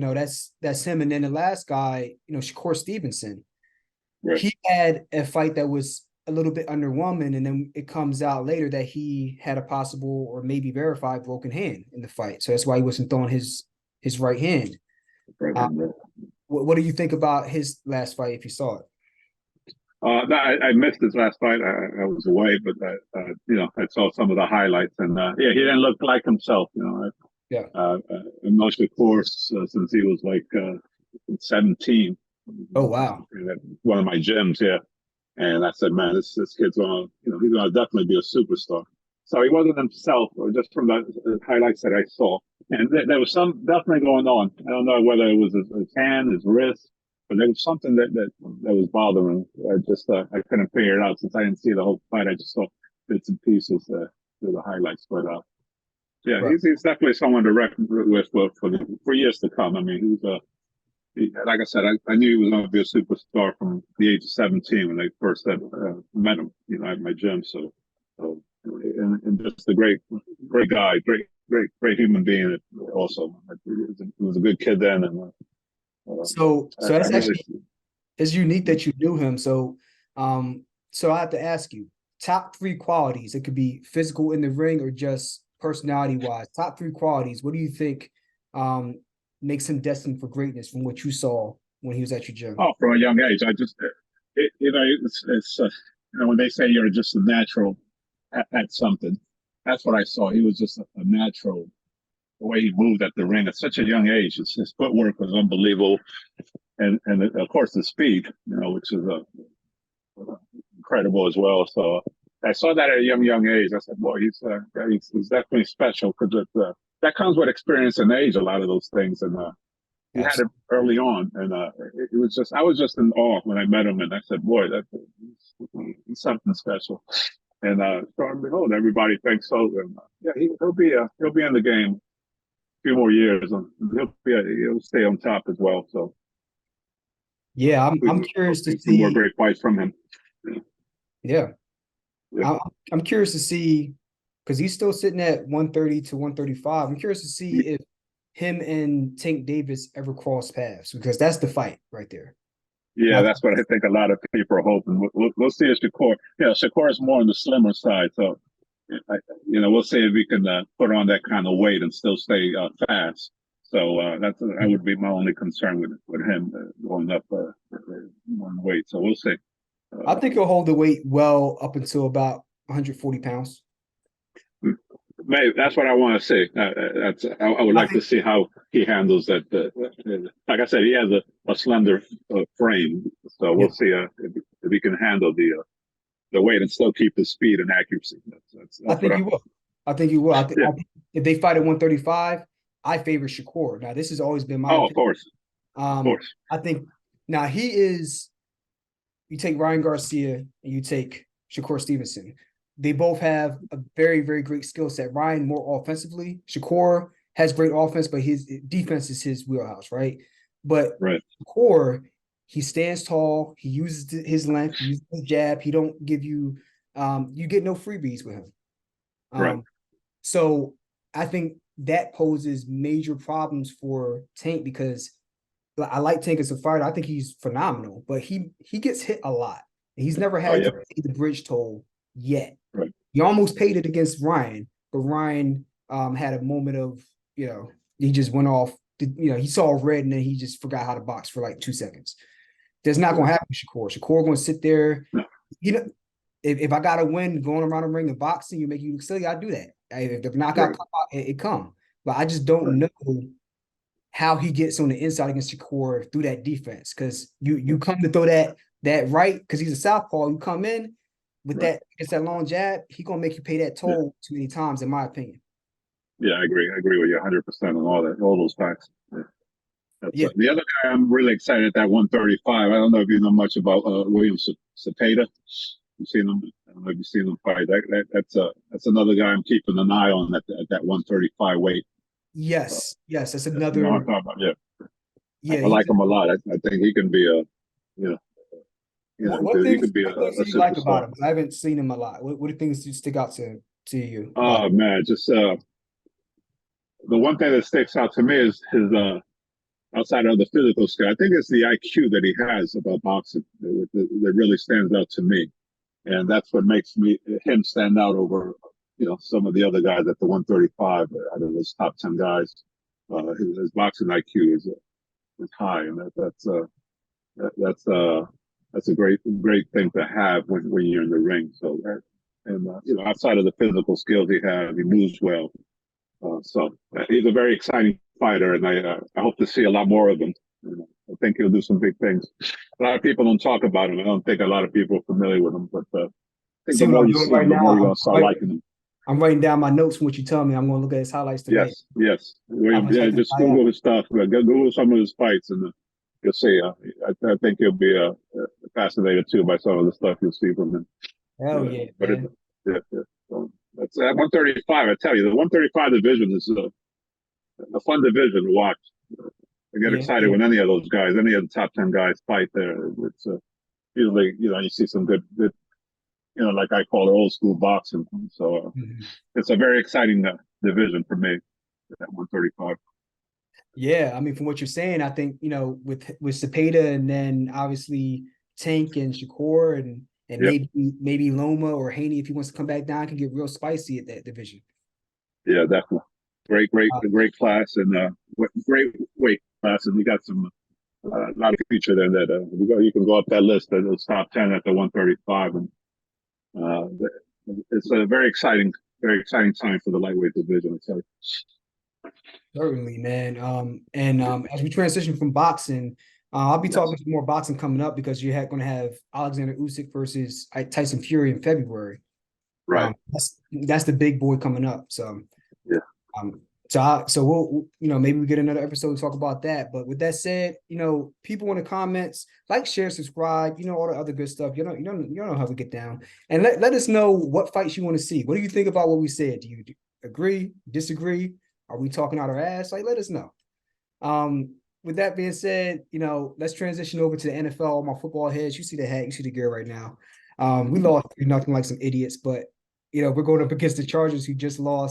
that's him. And then the last guy, Shakur Stevenson, Right. he had a fight that was a little bit underwhelming, and then it comes out later that he had a possible or maybe verified broken hand in the fight. So that's why he wasn't throwing his right hand. Right. Uh, Right. what do you think about his last fight if you saw it? No, I missed his last fight. I was away, but I saw some of the highlights, and yeah, he didn't look like himself. Yeah. And most of course, since he was like 17, Oh wow. at one of my gyms, yeah. And I said, man, this kid's gonna, he's gonna definitely be a superstar. So he wasn't himself, or just from the highlights that I saw. And there was some definitely going on. I don't know whether it was his hand, his wrist, but there was something that was bothering. I couldn't figure it out since I didn't see the whole fight. I just saw bits and pieces through the highlights. But yeah, Right. he's definitely someone to reckon with for years to come. I mean, like I said, I knew he was going to be a superstar from the age of 17 when I first met him, at my gym. And just a great guy, great human being. Also, he was a good kid then, and So I that's really, actually it's unique that you knew him. So I have to ask you, top three qualities. It could be physical in the ring or just personality wise. Top three qualities. What do you think makes him destined for greatness from what you saw when he was at your gym? from a young age, it's when they say you're just a natural at something, that's what I saw. He was just a natural. The way he moved at the ring at such a young age, his footwork was unbelievable, and of course the speed, which is incredible as well. So I saw that at a young age. I said, boy, he's definitely special because that comes with experience and age. A lot of those things, and he had it Absolutely. early on, and it was just I was just in awe when I met him, and I said, boy, he's something special. And so and behold, everybody thinks so. And yeah, he'll be in the game a few more years, and he'll stay on top as well. So Yeah, I'm we'll curious to see some more see. great fights from him. Yeah, Yeah. I'm curious to see because he's still sitting at 130 to 135. I'm curious to see if him and Tank Davis ever cross paths because that's the fight right there. Yeah, Now, that's what I think a lot of people are hoping. We'll see if Shakur. Shakur is more on the slimmer side, so we'll see if he can put on that kind of weight and still stay fast. So that would be my only concern with him going up on weight. So we'll see. I Uh, think he'll hold the weight well up until about 140 pounds. Maybe that's what I want to see. I would I like to think, see how he handles that. Like I said, he has a slender frame, so yeah, we'll see if he can handle the weight and still keep the speed and accuracy. I That's what think I. he will. I think he will. Yeah. I think if they fight at 135, I favor Shakur. Now, this has always been my Oh, of opinion. course, of Um, course. I think now he is. You take Ryan Garcia and you take Shakur Stevenson. They both have a very, very great skill set. Ryan more offensively. Shakur has great offense, but his defense is his wheelhouse, right? But Right, Shakur, he stands tall. He uses his length. He uses his jab. He don't give you, you get no freebies with him. right. Um, so I think that poses major problems for Tank because I like Tank as a fighter. I think he's phenomenal, but he gets hit a lot. He's never Oh, had yeah. to pay the bridge toll yet. Right. He almost paid it against Ryan, but Ryan had a moment of, he just went off. He saw red and then he just forgot how to box for like 2 seconds. That's not Yeah. going to happen with Shakur. Shakur going to sit there. No. You know, if I got to win going around the ring and boxing, you make you look silly, I do that. If the knockout Right. come out, it come. But I just don't Right. know how he gets on the inside against Shakur through that defense. Because you come to throw that right, because he's a southpaw, you come in with Right. that against that long jab, he gonna make you pay that Yeah. toll too many times, in my opinion. Yeah. I agree. I agree with you 100% on all those facts. Yeah. That's Yeah. the other guy I'm really excited at that 135. I don't know if you know much about William Cepeda. You've seen him. I don't know if you've seen him fight. That's another guy I'm keeping an eye on at that 135 weight. Uh, Yes. Yes. That's what I'm another. talking about. Yeah, Yeah. I like him a lot. I think he can be you know, he could be what things a do you like superstar. about him? I haven't seen him a lot. What things do stick out to you about Oh man, just the one thing that sticks out to me is his outside of the physical skill, I think it's the IQ that he has about boxing that really stands out to me, and that's what makes him stand out over some of the other guys at the 135 out of those top 10 guys. His boxing IQ is high, and that's a great thing to have when you're in the ring. So and outside of the physical skills he has, he moves well. So he's a very exciting fighter, and I hope to see a lot more of him. I think he'll do some big things. A lot of people don't talk about him. I don't think a lot of people are familiar with him, but I think See the what more I'm you doing see right him, the now. more you're gonna start liking him. I'm writing down my notes from what you tell me. I'm going to look at his highlights tonight. Yes. William, I'm yeah, check this just guy out. Google his stuff. Google some of his fights, and you'll see. I think you'll be fascinated too by some of the stuff you'll see from him. Hell yeah, But man. yeah. So that's at 135. I tell you, the 135 division is a fun division to watch. I get Yeah, excited when any of those guys, any of the top 10 guys fight there. It's usually, you see some good, like I call it old school boxing. So it's a very exciting division for me at 135. Yeah, I mean, from what you're saying, I think with Cepeda and then obviously Tank and Shakur and Yep. maybe Loma or Haney if he wants to come back down can get real spicy at that division. Yeah, definitely. Great class and great weight class, and we got some a lot of future there that you can go up that list of those top 10 at the 135, and uh, it's a very exciting time for the lightweight division. So Certainly, man. As we transition from boxing, I'll be talking yes, some more boxing coming up because you're going to have Alexander Usyk versus Tyson Fury in February. right, That's the big boy coming up. So yeah, um, so we'll maybe we get another episode to talk about that. But with that said, people in the comments like, share, subscribe, all the other good stuff. You know how we get down, and let us know what fights you want to see. What do you think about what we said? Do you agree, disagree? Are we talking out our ass? Like, let us know. With that being said, let's transition over to the NFL. All my football heads, you see the hat, you see the gear right now. We lost 3-0 like some idiots, but we're going up against the Chargers who just lost